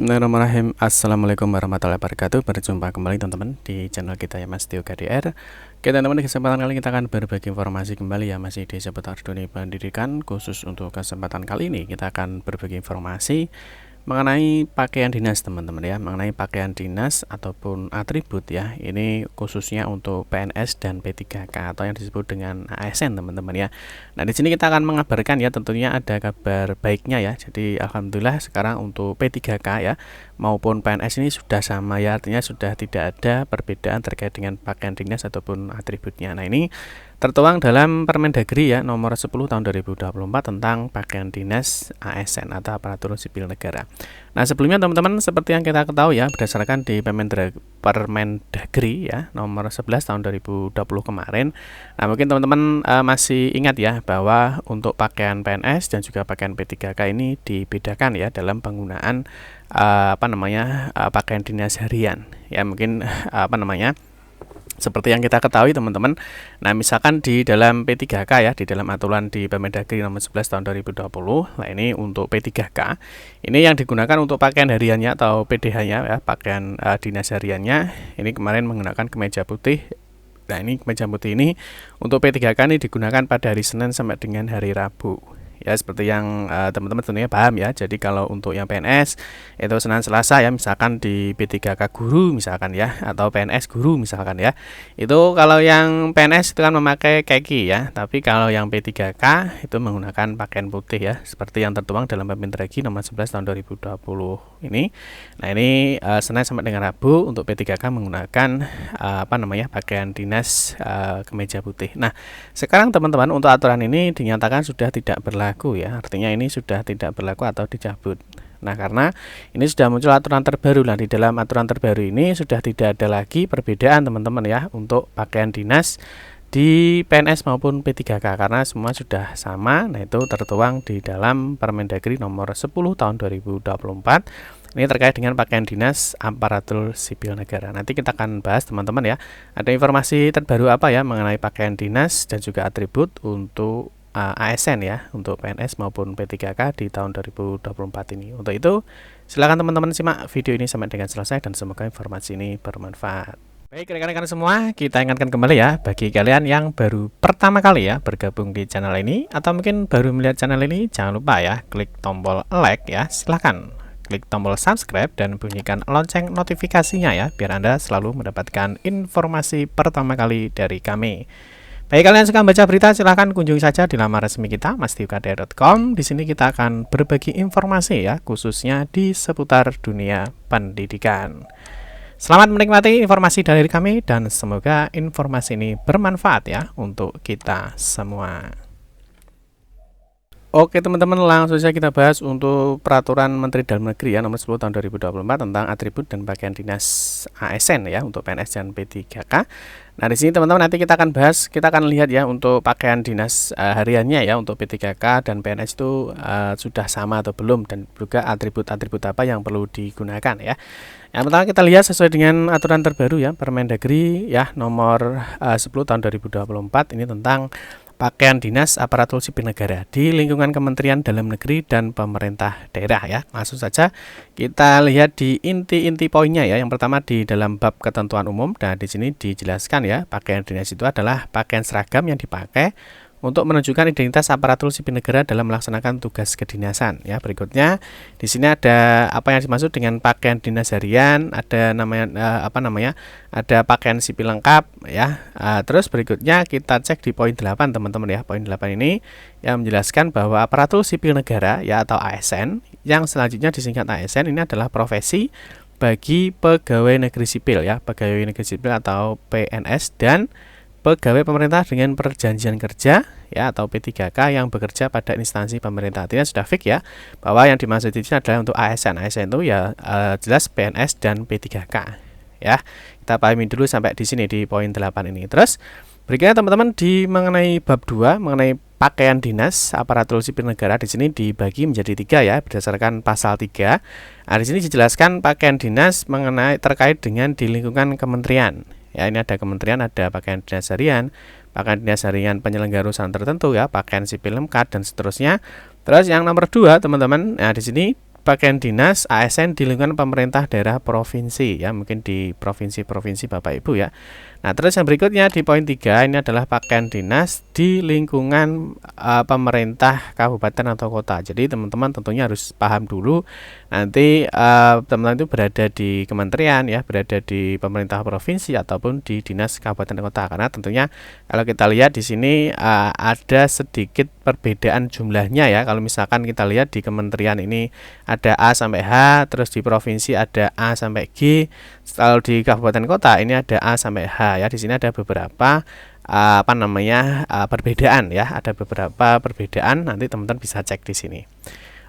Bismillahirrahmanirrahim. Assalamualaikum warahmatullahi wabarakatuh. Berjumpa kembali teman-teman di channel kita ya, Mas Tio KDR. Oke teman-teman, di kesempatan kali kita akan berbagi informasi kembali ya, masih di seputar dunia pendidikan. Khusus untuk kesempatan kali ini kita akan berbagi informasi mengenai pakaian dinas teman-teman ya, mengenai pakaian dinas ataupun atribut ya. Ini khususnya untuk PNS dan P3K atau yang disebut dengan ASN teman-teman ya. Nah, di sini kita akan mengabarkan ya, tentunya ada kabar baiknya ya. Jadi alhamdulillah sekarang untuk P3K ya maupun PNS ini sudah sama ya, artinya sudah tidak ada perbedaan terkait dengan pakaian dinas ataupun atributnya. Nah, ini tertuang dalam Permendagri ya nomor 10 tahun 2024 tentang pakaian dinas ASN atau aparatur sipil negara. Nah, sebelumnya teman-teman, seperti yang kita ketahui ya, berdasarkan di Permendagri ya nomor 11 tahun 2020 kemarin. Nah, mungkin teman-teman masih ingat ya bahwa untuk pakaian PNS dan juga pakaian P3K ini dibedakan ya dalam penggunaan pakaian dinas harian. Ya, mungkin seperti yang kita ketahui teman-teman. Nah, misalkan di dalam P3K ya, di dalam aturan di Permendagri nomor 11 tahun 2020. Nah, ini untuk P3K. Ini yang digunakan untuk pakaian hariannya atau PDH-nya ya, pakaian dinas hariannya. Ini kemarin menggunakan kemeja putih. Nah, ini kemeja putih ini untuk P3K ini digunakan pada hari Senin sampai dengan hari Rabu. Ya, seperti yang teman-teman tentunya paham ya. Jadi kalau untuk yang PNS itu Senin Selasa ya, misalkan di P3K guru misalkan ya, atau PNS guru misalkan ya. Itu kalau yang PNS itu kan memakai kaki ya, tapi kalau yang P3K itu menggunakan pakaian putih ya, seperti yang tertuang dalam Permendagri nomor 11 tahun 2020 ini. Nah, ini Senin sampai dengan Rabu untuk P3K menggunakan pakaian dinas kemeja putih. Nah, sekarang teman-teman untuk aturan ini dinyatakan sudah tidak berlaku ya, artinya ini sudah tidak berlaku atau dicabut. Nah, karena ini sudah muncul aturan terbaru. Nah, di dalam aturan terbaru ini sudah tidak ada lagi perbedaan teman-teman ya untuk pakaian dinas di PNS maupun P3K karena semua sudah sama. Nah, itu tertuang di dalam Permendagri nomor 10 tahun 2024. Ini terkait dengan pakaian dinas aparatur sipil negara. Nanti kita akan bahas teman-teman ya. Ada informasi terbaru apa ya mengenai pakaian dinas dan juga atribut untuk ASN ya, untuk PNS maupun P3K di tahun 2024 ini. Untuk itu, silakan teman-teman simak video ini sampai dengan selesai dan semoga informasi ini bermanfaat. Baik rekan-rekan semua, kita ingatkan kembali ya, bagi kalian yang baru pertama kali ya bergabung di channel ini atau mungkin baru melihat channel ini, jangan lupa ya klik tombol like ya, silahkan klik tombol subscribe dan bunyikan lonceng notifikasinya ya, biar Anda selalu mendapatkan informasi pertama kali dari kami. Bagi kalian suka baca berita, silahkan kunjungi saja di laman resmi kita mastiukdr.com. Di sini kita akan berbagi informasi ya, khususnya di seputar dunia pendidikan. Selamat menikmati informasi dari kami dan semoga informasi ini bermanfaat ya untuk kita semua. Oke teman-teman, langsung saja kita bahas untuk peraturan Menteri Dalam Negeri ya nomor 10 tahun 2024 tentang atribut dan pakaian dinas ASN ya untuk PNS dan P3K. Nah, di sini teman-teman nanti kita akan bahas, kita akan lihat ya untuk pakaian dinas hariannya ya untuk P3K dan PNS itu sudah sama atau belum, dan juga atribut-atribut apa yang perlu digunakan ya. Yang pertama kita lihat sesuai dengan aturan terbaru ya Permendagri ya nomor 10 tahun 2024 ini tentang pakaian dinas aparatur sipil negara di lingkungan Kementerian Dalam Negeri dan pemerintah daerah ya. Langsung saja kita lihat di inti-inti poinnya ya. Yang pertama di dalam bab ketentuan umum. Nah, di sini dijelaskan ya, pakaian dinas itu adalah pakaian seragam yang dipakai untuk menunjukkan identitas aparatur sipil negara dalam melaksanakan tugas kedinasan ya. Berikutnya di sini ada apa yang dimaksud dengan pakaian dinas harian, ada ada pakaian sipil lengkap ya. Terus berikutnya kita cek di poin 8 teman-teman ya. Poin 8 ini yang menjelaskan bahwa aparatur sipil negara ya atau ASN, yang selanjutnya disingkat ASN, ini adalah profesi bagi pegawai negeri sipil ya, pegawai negeri sipil atau PNS dan pegawai pemerintah dengan perjanjian kerja ya atau P3K yang bekerja pada instansi pemerintah. Artinya sudah fix ya bahwa yang dimaksud itu adalah untuk ASN. ASN itu ya jelas PNS dan P3K ya. Kita pahami dulu sampai di sini di poin 8 ini. Terus berikutnya teman-teman di mengenai bab 2 mengenai pakaian dinas aparatur sipil negara, di sini dibagi menjadi 3 ya berdasarkan pasal 3. Nah, di sini dijelaskan pakaian dinas mengenai terkait dengan di lingkungan kementerian. Ya, ini ada kementerian, ada pakaian dinas harian, pakaian dinas harian penyelenggara urusan tertentu ya, pakaian sipil lengkap dan seterusnya. Terus yang nomor 2 teman-teman, nah di sini pakaian dinas ASN di lingkungan pemerintah daerah provinsi ya, mungkin di provinsi-provinsi Bapak Ibu ya. Nah, terus yang berikutnya di poin 3 ini adalah pakaian dinas di lingkungan pemerintah kabupaten atau kota. Jadi teman-teman tentunya harus paham dulu nanti teman-teman itu berada di kementerian ya, berada di pemerintah provinsi ataupun di dinas kabupaten kota, karena tentunya kalau kita lihat di sini ada sedikit perbedaan jumlahnya ya. Kalau misalkan kita lihat di kementerian ini ada A sampai H, terus di provinsi ada A sampai G, kalau di kabupaten kota ini ada A sampai H ya. Di sini ada beberapa perbedaan ya, ada beberapa perbedaan, nanti teman-teman bisa cek di sini.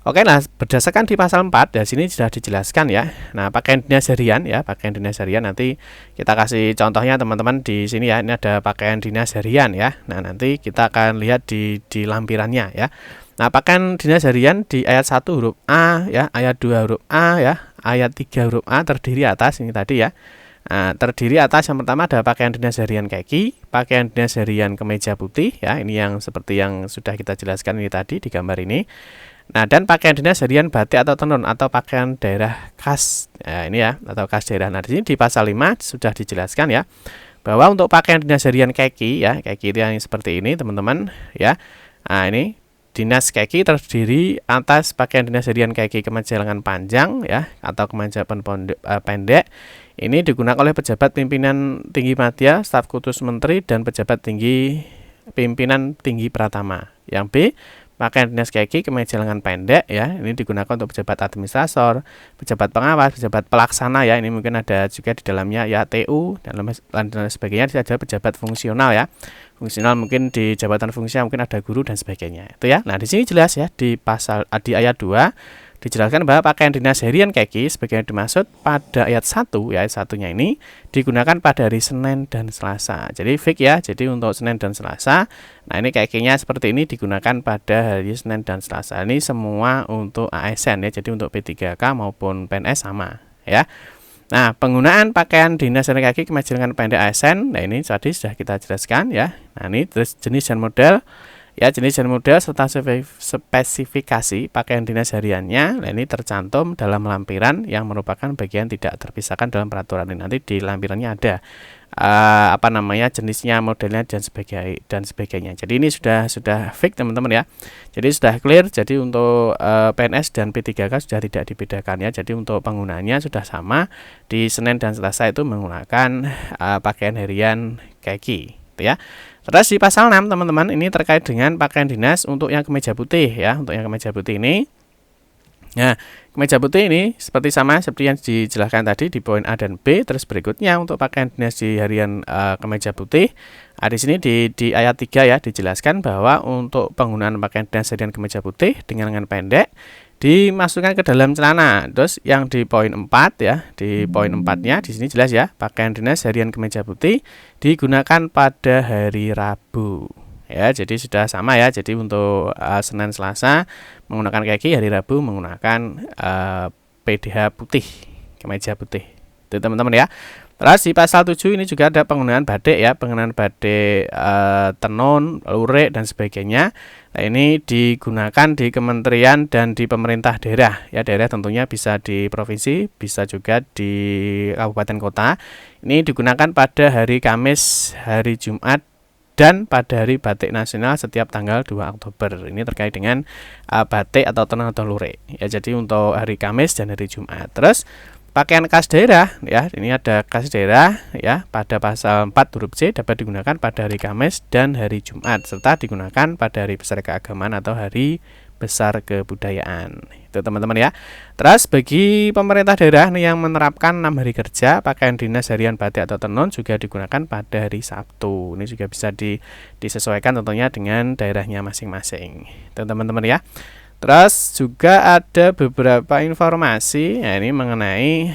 Oke, nah berdasarkan di pasal 4 ya, sini sudah dijelaskan ya. Nah, pakaian dinas harian ya, pakaian dinas harian nanti kita kasih contohnya teman-teman di sini ya. Ini ada pakaian dinas harian ya. Nah, nanti kita akan lihat di lampirannya ya. Nah, pakaian dinas harian di ayat 1 huruf A ya, ayat 2 huruf A ya, ayat 3 huruf A terdiri atas ini tadi ya. Nah, terdiri atas yang pertama ada pakaian dinas harian kaki, pakaian dinas harian kemeja putih ya, ini yang seperti yang sudah kita jelaskan ini tadi di gambar ini. Nah, dan pakaian dinas harian batik atau tenun atau pakaian daerah khas ya, ini ya, atau khas daerah. Nah, di sini di pasal 5 sudah dijelaskan ya, bahwa untuk pakaian dinas harian kaki ya, kaki itu yang seperti ini teman-teman ya. Nah, ini dinas kaki terdiri atas pakaian dinas harian kaki kemeja lengan panjang ya, atau kemeja pendek. Ini digunakan oleh pejabat pimpinan tinggi media, staf khusus menteri, dan pejabat tinggi pimpinan tinggi pratama. Yang B, pakaian dinas kaki kemeja lengan pendek ya, ini digunakan untuk pejabat administrator, pejabat pengawas, pejabat pelaksana ya. Ini mungkin ada juga di dalamnya ya TU dan lain sebagainya. Ini ada pejabat fungsional ya. Fungsional mungkin di jabatan fungsional mungkin ada guru dan sebagainya. Itu ya. Nah, di sini jelas ya di ayat 2 dijelaskan bahwa pakaian dinas harian kaki sebagai dimaksud pada ayat 1 ya, ayat satunya ini digunakan pada hari Senin dan Selasa. Jadi fix ya, jadi untuk Senin dan Selasa. Nah, ini kakinya seperti ini digunakan pada hari Senin dan Selasa. Ini semua untuk ASN ya, jadi untuk P3K maupun PNS sama ya. Nah, penggunaan pakaian dinas harian kaki kemeja lengan pendek ASN, nah ini tadi sudah kita jelaskan ya. Nah, ini terus jenis dan model ya, jenis dan model serta spesifikasi pakaian dinas hariannya. Nah, ini tercantum dalam lampiran yang merupakan bagian tidak terpisahkan dalam peraturan ini. Nanti di lampirannya ada jenisnya, modelnya dan sebagainya. Jadi ini sudah fix teman-teman ya. Jadi sudah clear. Jadi untuk PNS dan P3K sudah tidak dibedakan ya. Jadi untuk penggunaannya sudah sama. Di Senin dan Selasa itu menggunakan pakaian harian kaki ya. Terus di pasal 6 teman-teman, ini terkait dengan pakaian dinas untuk yang kemeja putih ya. Untuk yang kemeja putih ini, nah kemeja putih ini seperti yang dijelaskan tadi di poin A dan B. Terus berikutnya untuk pakaian dinas di harian kemeja putih, di sini di ayat 3 ya dijelaskan bahwa untuk penggunaan pakaian dinas harian kemeja putih dengan lengan pendek dimasukkan ke dalam celana. Terus yang di poin 4 ya, di poin 4-nya di sini jelas ya, pakaian dinas harian kemeja putih digunakan pada hari Rabu. Ya, jadi sudah sama ya. Jadi untuk Senin Selasa menggunakan kaki, hari Rabu menggunakan PDH putih, kemeja putih. Itu teman-teman ya. Terus di pasal 7 ini juga ada penggunaan batik ya, penggunaan batik tenun, lurik dan sebagainya. Nah, ini digunakan di kementerian dan di pemerintah daerah ya, daerah tentunya bisa di provinsi, bisa juga di kabupaten kota. Ini digunakan pada hari Kamis, hari Jumat, dan pada hari batik nasional setiap tanggal 2 Oktober. Ini terkait dengan batik atau tenun atau lurik ya. Jadi untuk hari Kamis dan hari Jumat. Terus pakaian khas daerah ya, ini ada khas daerah ya, pada pasal 4 huruf C dapat digunakan pada hari Kamis dan hari Jumat, serta digunakan pada hari besar keagamaan atau hari besar kebudayaan. Itu teman-teman ya. Terus bagi pemerintah daerah nih yang menerapkan 6 hari kerja, pakaian dinas harian batik atau tenun juga digunakan pada hari Sabtu. Ini juga bisa disesuaikan tentunya dengan daerahnya masing-masing. Itu teman-teman ya. Terus juga ada beberapa informasi ya, ini mengenai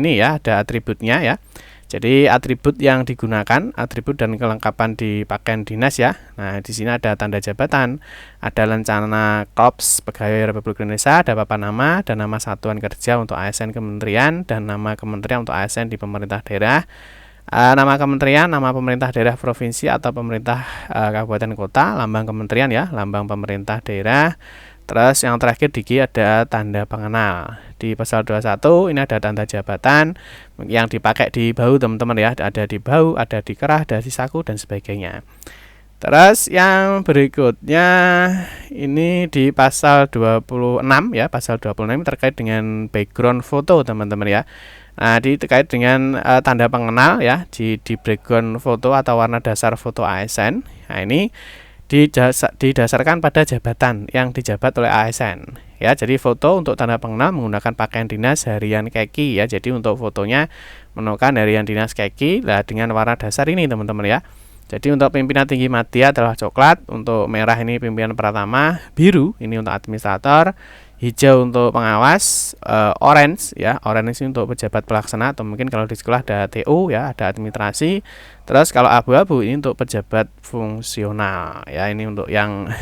ini ya, ada atributnya ya. Jadi atribut yang digunakan, atribut dan kelengkapan di pakaian dinas ya. Nah, di sini ada tanda jabatan, ada lencana Korps Pegawai Republik Indonesia, ada papan nama dan nama satuan kerja untuk ASN kementerian dan nama kementerian untuk ASN di pemerintah daerah. Nama kementerian, nama pemerintah daerah provinsi atau pemerintah kabupaten kota, lambang kementerian ya, lambang pemerintah daerah. Terus yang terakhir di G ada tanda pengenal. Di pasal 21 ini ada tanda jabatan yang dipakai di bahu teman-teman ya. Ada di bahu, ada di kerah, ada di saku dan sebagainya. Terus yang berikutnya ini di pasal 26 ya, pasal 26 terkait dengan background foto teman-teman ya. Nah, terkait dengan tanda pengenal ya di background foto atau warna dasar foto ASN. Nah, ini didasarkan pada jabatan yang dijabat oleh ASN ya. Jadi foto untuk tanda pengenal menggunakan pakaian dinas harian kaki ya. Jadi untuk fotonya menggunakan harian dinas kaki lah dengan warna dasar ini teman-teman ya. Jadi untuk pimpinan tinggi media adalah coklat, untuk merah ini pimpinan pertama, biru ini untuk administrator, hijau untuk pengawas, orange ya, orange ini untuk pejabat pelaksana atau mungkin kalau di sekolah ada TO ya, ada administrasi. Terus kalau abu-abu ini untuk pejabat fungsional ya, ini untuk yang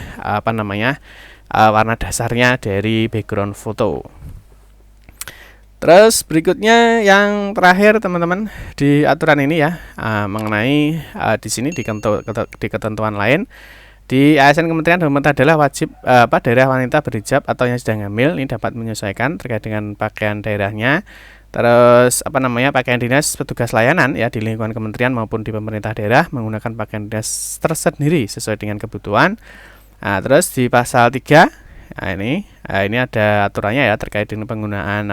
warna dasarnya dari background foto. Terus berikutnya yang terakhir teman-teman di aturan ini ya, mengenai di sini di ketentuan lain di ASN Kementerian Pemerintah adalah wajib daerah wanita berhijab atau yang sedang hamil ini dapat menyesuaikan terkait dengan pakaian daerahnya. Terus pakaian dinas petugas layanan ya di lingkungan kementerian maupun di pemerintah daerah menggunakan pakaian dinas tersendiri sesuai dengan kebutuhan. Nah, terus di pasal 3 ini ada aturannya ya terkait dengan penggunaan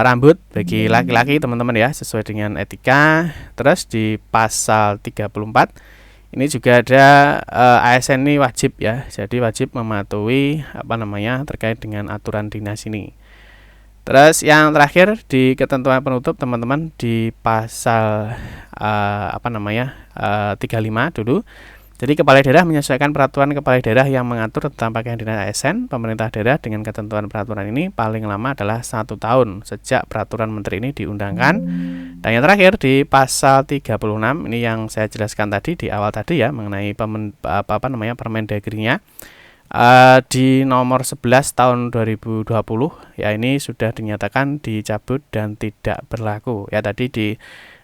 rambut bagi laki-laki teman-teman ya sesuai dengan etika. Terus di pasal 34 ini juga ada ASN ini wajib ya. Jadi wajib mematuhi terkait dengan aturan dinas ini. Terus yang terakhir di ketentuan penutup teman-teman di pasal 35 dulu. Jadi kepala daerah menyesuaikan peraturan kepala daerah yang mengatur tentang pakaian dinas ASN pemerintah daerah dengan ketentuan peraturan ini paling lama adalah 1 tahun sejak peraturan menteri ini diundangkan. Dan yang terakhir di pasal 36 ini yang saya jelaskan tadi di awal tadi ya mengenai Permendagri-nya di nomor 11 tahun 2020 ya, ini sudah dinyatakan dicabut dan tidak berlaku ya. Tadi di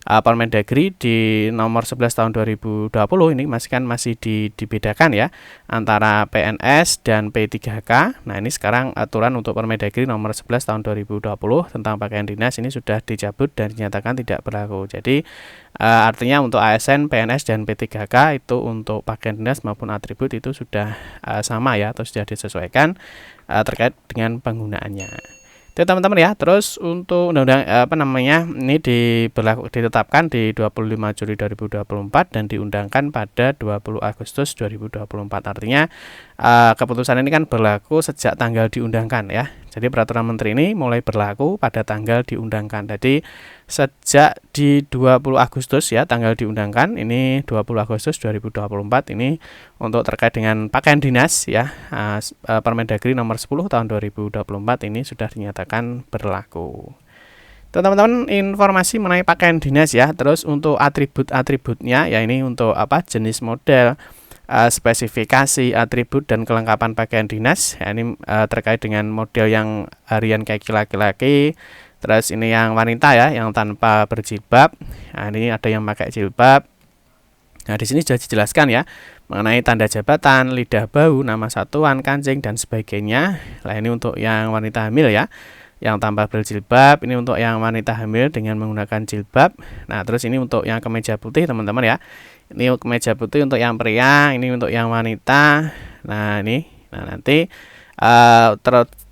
Permendagri di nomor 11 tahun 2020 ini masih dibedakan ya antara PNS dan P3K. Nah, ini sekarang aturan untuk Permendagri nomor 11 tahun 2020 tentang pakaian dinas ini sudah dicabut dan dinyatakan tidak berlaku. Jadi artinya untuk ASN, PNS dan P3K itu untuk pakaian dinas maupun atribut itu sudah sama ya atau sudah disesuaikan terkait dengan penggunaannya. Itu teman-teman ya. Terus untuk undang-undang ini ditetapkan di 25 Juli 2024 dan diundangkan pada 20 Agustus 2024. Artinya keputusan ini kan berlaku sejak tanggal diundangkan ya. Jadi peraturan menteri ini mulai berlaku pada tanggal diundangkan. Jadi sejak di 20 Agustus ya tanggal diundangkan ini 20 Agustus 2024 ini untuk terkait dengan pakaian dinas ya, Permendagri nomor 10 tahun 2024 ini sudah dinyatakan berlaku. Teman-teman, informasi mengenai pakaian dinas ya. Terus untuk atribut-atributnya ya, ini untuk jenis model, spesifikasi, atribut dan kelengkapan pakaian dinas ya, ini terkait dengan model yang harian kaki laki-laki. Terus ini yang wanita ya, yang tanpa berjilbab. Nah, ini ada yang pakai jilbab. Nah, di sini sudah dijelaskan ya mengenai tanda jabatan, lidah bau, nama satuan, kancing dan sebagainya. Nah, ini untuk yang wanita hamil ya, yang tanpa berjilbab. Ini untuk yang wanita hamil dengan menggunakan jilbab. Nah, terus ini untuk yang kemeja putih teman-teman ya. Ini kemeja putih untuk yang pria, ini untuk yang wanita. Nah, ini. Nah, nanti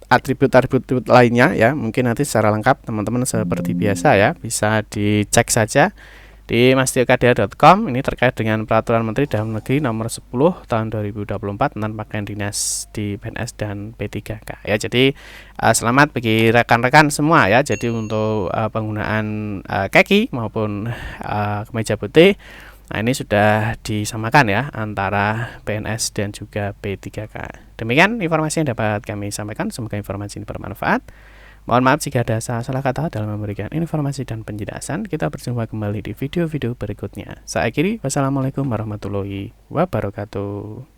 atribut-atribut lainnya ya, mungkin nanti secara lengkap teman-teman seperti biasa ya, bisa dicek saja di mastiokadia.com. Ini terkait dengan peraturan Menteri Dalam Negeri nomor 10 tahun 2024 tentang pakaian dinas di PNS dan P3K ya. Jadi selamat bagi rekan-rekan semua ya. Jadi untuk penggunaan kaki maupun kemeja putih, nah ini sudah disamakan ya antara PNS dan juga P3K. Demikian informasi yang dapat kami sampaikan. Semoga informasi ini bermanfaat. Mohon maaf jika ada salah kata dalam memberikan informasi dan penjelasan. Kita berjumpa kembali di video-video berikutnya. Saya akhiri. Wassalamualaikum warahmatullahi wabarakatuh.